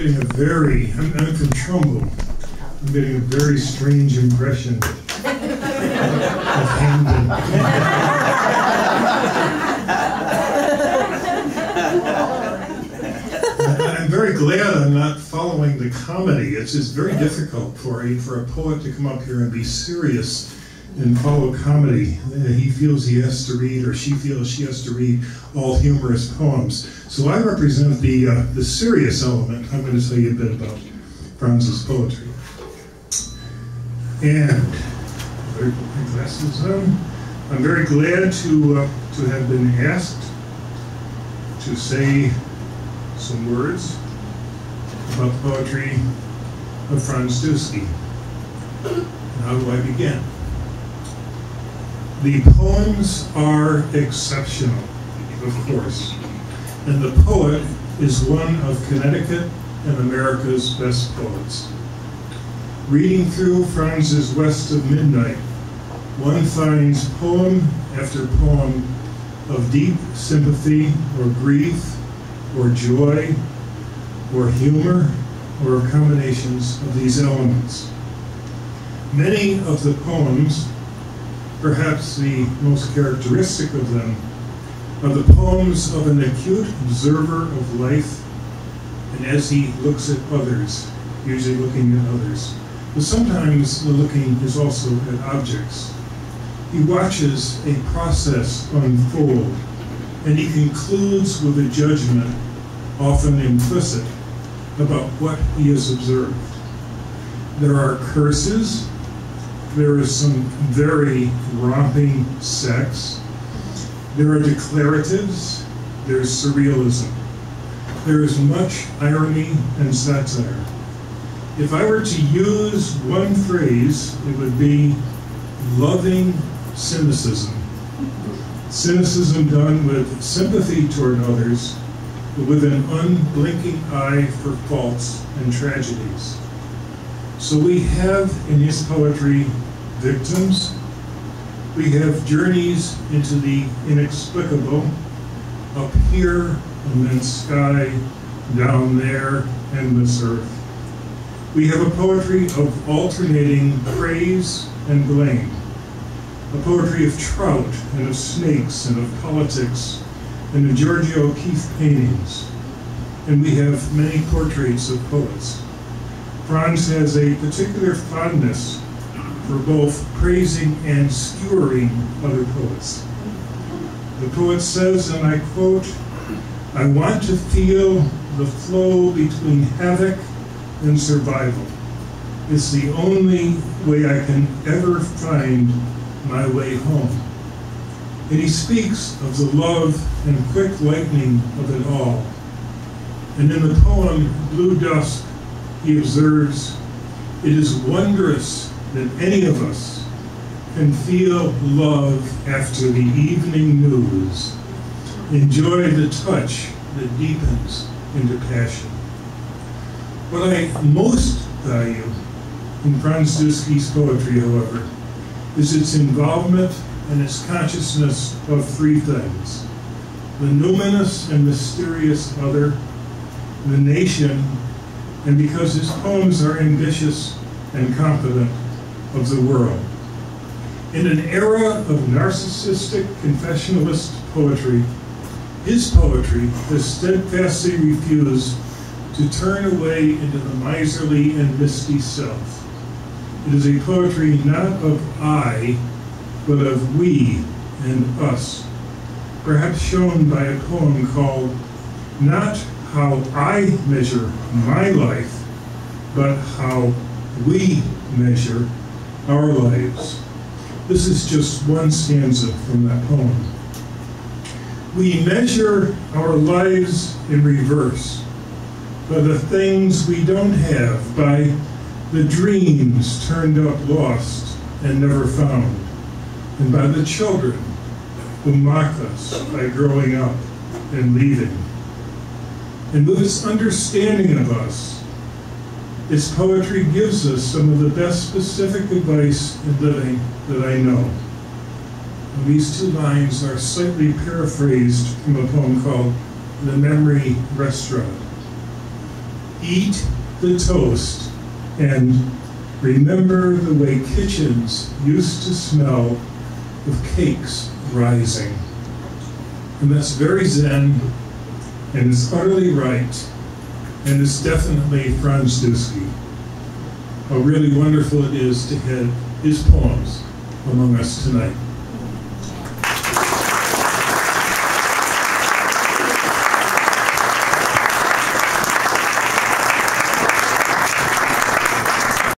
getting a very, I'm from Trumbull, I'm getting a very strange impression of Hamden. I'm very glad I'm not following the comedy. It's just very difficult for a poet to come up here and be serious and follow comedy. He feels he has to read, or she feels she has to read, all humorous poems. So I represent the serious element. I'm going to tell you a bit about Franz's poetry. And put my glasses on. I'm very glad to have been asked to say some words about the poetry of Franz Douskey. And how do I begin? The poems are exceptional, of course, and the poet is one of Connecticut and America's best poets. Reading through Franz's West of Midnight, one finds poem after poem of deep sympathy or grief or joy or humor or combinations of these elements. Many of the poems, perhaps the most characteristic of them, are the poems of an acute observer of life, and as he looks at others, usually looking at others. But sometimes the looking is also at objects. He watches a process unfold, and he concludes with a judgment, often implicit, about what he has observed. There are curses. There is some very romping sex. There are declaratives. There's surrealism. There is much irony and satire. If I were to use one phrase, it would be loving cynicism. Cynicism done with sympathy toward others, but with an unblinking eye for faults and tragedies. So we have in his poetry victims, we have journeys into the inexplicable, up here, immense sky, down there, endless earth. We have a poetry of alternating praise and blame, a poetry of trout and of snakes and of politics and of Georgia O'Keeffe paintings. And we have many portraits of poets. Franz has a particular fondness for both praising and skewering other poets. The poet says, and I quote, "I want to feel the flow between havoc and survival. It's the only way I can ever find my way home." And he speaks of the love and quick lightning of it all. And in the poem Blue Dusk, he observes, "It is wondrous that any of us can feel love after the evening news, enjoy the touch that deepens into passion." What I most value in Franz Douskey's poetry, however, is its involvement and its consciousness of three things: the numinous and mysterious other, the nation, and because his poems are ambitious and confident, of the world. In an era of narcissistic confessionalist poetry, his poetry has steadfastly refused to turn away into the miserly and misty self. It is a poetry not of I, but of we and us, perhaps shown by a poem called Not How I Measure My Life, but How We Measure Our Lives. This is just one stanza from that poem. We measure our lives in reverse by the things we don't have, by the dreams turned up lost and never found, and by the children who mock us by growing up and leaving. And with its understanding of us, its poetry gives us some of the best specific advice in living that I know. And these two lines are slightly paraphrased from a poem called The Memory Restaurant. eat the toast and remember the way kitchens used to smell of cakes rising. And that's very Zen, and it's utterly right, and it's definitely Franz Douskey. How really wonderful it is to have his poems among us tonight.